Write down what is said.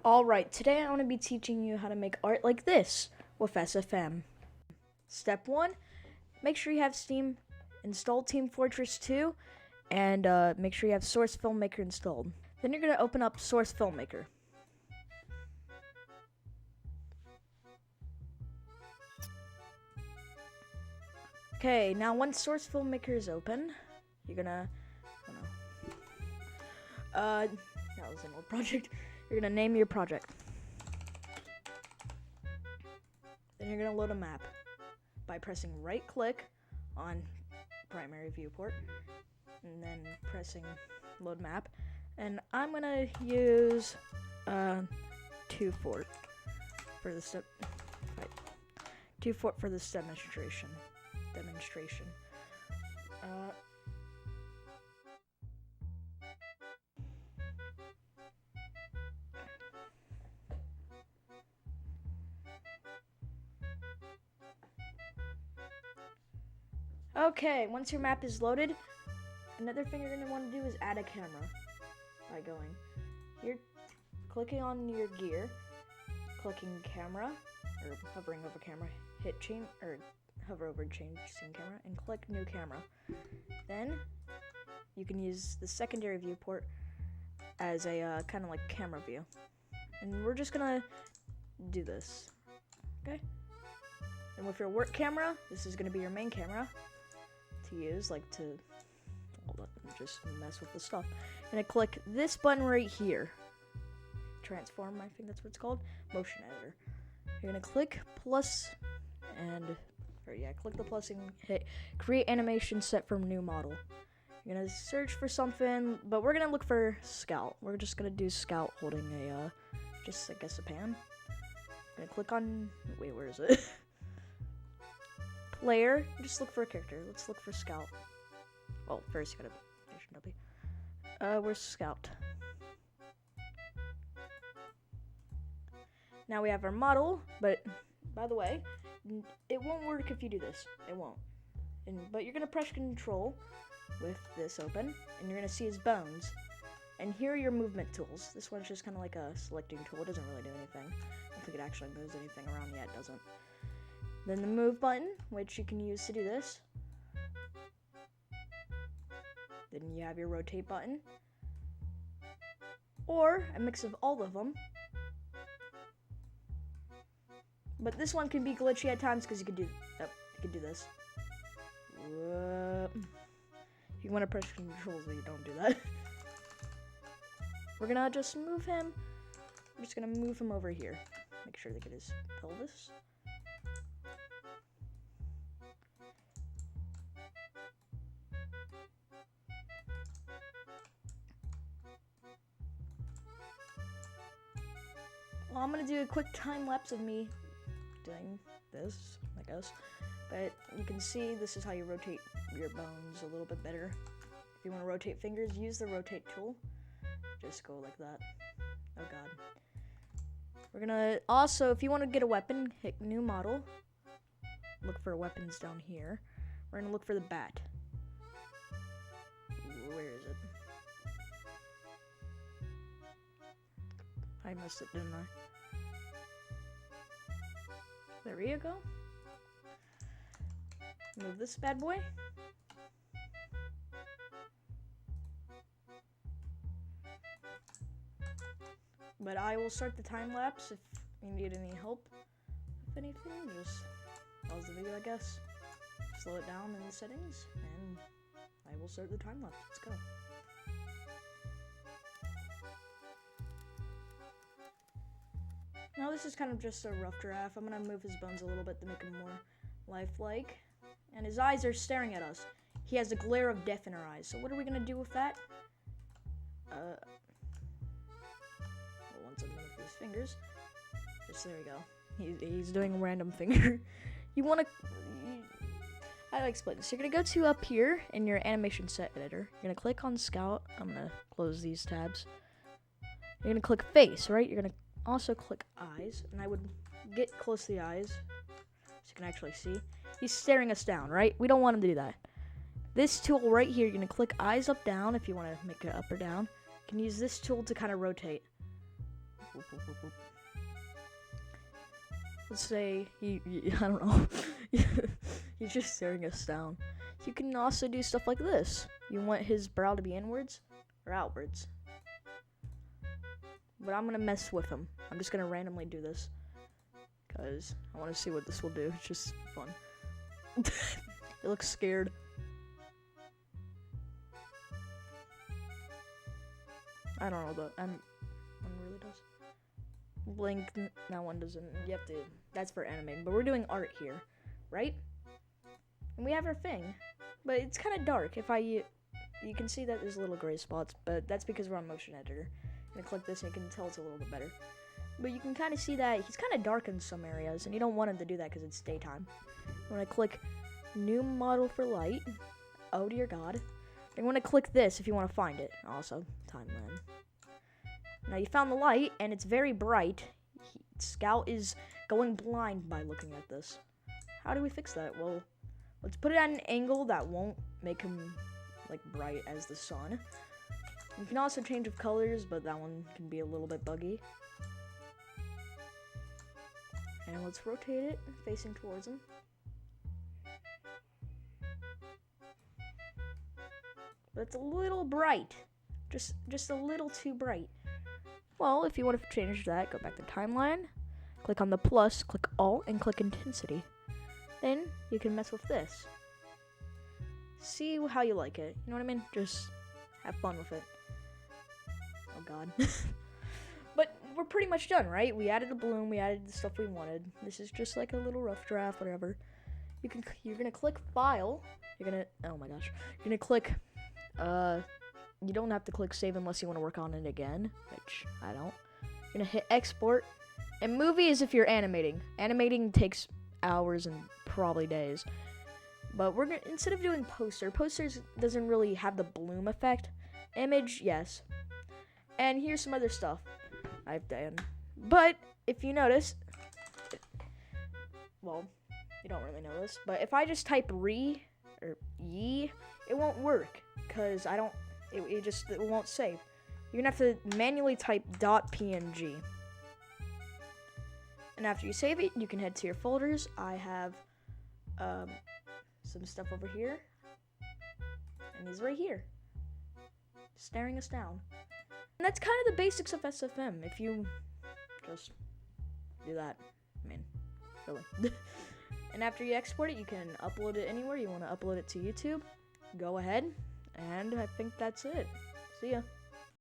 Alright, today I want to be teaching you how to make art like this with SFM. Step 1, make sure you have Steam installed Team Fortress 2, and make sure you have Source Filmmaker installed. Then you're going to open up Source Filmmaker. Okay, now once Source Filmmaker is open, you're gonna, that was an old project. You're gonna name your project. Then you're gonna load a map by pressing right click on primary viewport and then pressing load map. And I'm gonna use 2 fort for the step. Right. 2 fort for this demonstration. Okay, once your map is loaded, another thing you're going to want to do is add a camera by going here, clicking on your gear, clicking camera, or hovering over camera, hit change, or hover over change scene camera, and click new camera. Then you can use the secondary viewport as a kind of like camera view. And we're just going to do this, okay? And with your work camera, this is going to be your main camera to use, like to just mess with the stuff. And I click this button right here, transform, I think that's what it's called, motion editor. You're gonna click plus and, click the plus and hit create animation set from new model. You're gonna search for something, but we're gonna look for Scout. We're just gonna do Scout holding a, just I guess a pan. I'm gonna click on, wait, where is it? Player, just look for a character. Let's look for Scout. Well, first you gotta where's Scout? Now we have our model, but by the way, it won't work if you do this. It won't. But you're gonna press Control with this open, and you're gonna see his bones. And here are your movement tools. This one's just kind of like a selecting tool. It doesn't really do anything. I don't think it actually moves anything around yet. It doesn't. Then the move button, which you can use to do this. Then you have your rotate button. Or a mix of all of them. But this one can be glitchy at times because you could do this. You want to press controls, but you don't do that. We're gonna just move him. We're just gonna move him over here. Make sure to get his pelvis. Well, I'm gonna do a quick time lapse of me doing this, I guess. But you can see this is how you rotate your bones a little bit better. If you want to rotate fingers, use the rotate tool. Just go like that. Oh god. We're gonna also, if you want to get a weapon, hit new model. Look for weapons down here. We're gonna look for the bat. Where is it? I missed it, didn't I? There you go. Move this bad boy. But I will start the time lapse if you need any help. If anything, just pause the video, I guess. Slow it down in the settings, and I will start the time lapse. Let's go. Now this is kind of just a rough draft. I'm gonna move his bones a little bit to make him more lifelike. And his eyes are staring at us. He has a glare of death in our eyes. So what are we gonna do with that? Well, once I'm done with these fingers, just there we go. He's doing a random finger. How do I explain this? You're gonna go to up here in your animation set editor. You're gonna click on Scout. I'm gonna close these tabs. You're gonna click face, right? You're gonna also click eyes, and I would get close to the eyes so you can actually see. He's staring us down, right? We don't want him to do that. This tool right here, you're gonna click eyes up down if you want to make it up or down. You can use this tool to kind of rotate. Let's say I don't know. He's just staring us down. You can also do stuff like this. You want his brow to be inwards or outwards. But I'm gonna mess with him. I'm just gonna randomly do this because I want to see what this will do. It's just fun. It looks scared. I don't know though. One really does. Blink. That one doesn't. You have to. That's for animating. But we're doing art here, right? And we have our thing, but it's kind of dark. You can see that there's little gray spots, but that's because we're on motion editor. I'm gonna click this and you can tell it's a little bit better. But you can kind of see that he's kind of dark in some areas, and you don't want him to do that because it's daytime. You want to click new model for light. Oh dear God. You want to click this if you want to find it. Also, timeline. Now you found the light, and it's very bright. Scout is going blind by looking at this. How do we fix that? Well, let's put it at an angle that won't make him like bright as the sun. You can also change of colors, but that one can be a little bit buggy. And let's rotate it facing towards him. But it's a little bright. Just a little too bright. Well, if you want to change that, go back to timeline, click on the plus, click alt, and click intensity. Then you can mess with this. See how you like it. You know what I mean? Just have fun with it. Oh God. But we're pretty much done, right? We added the bloom, we added the stuff we wanted. This is just like a little rough draft, whatever. You're gonna click file. Oh my gosh. You're gonna click, you don't have to click save unless you want to work on it again, which I don't. You're gonna hit export. And movie is if you're animating. Animating takes hours and probably days. But we're gonna, instead of doing posters doesn't really have the bloom effect. Image, yes. And here's some other stuff I've done. But if you notice, well, you don't really know this, but if I just type or ye, it won't work because it won't save. You're gonna have to manually type .png. And after you save it, you can head to your folders. I have some stuff over here, and he's right here, staring us down. And that's kind of the basics of SFM. If you just do that, I mean, really. And after you export it, you can upload it anywhere. You want to upload it to YouTube, go ahead, and I think that's it. See ya.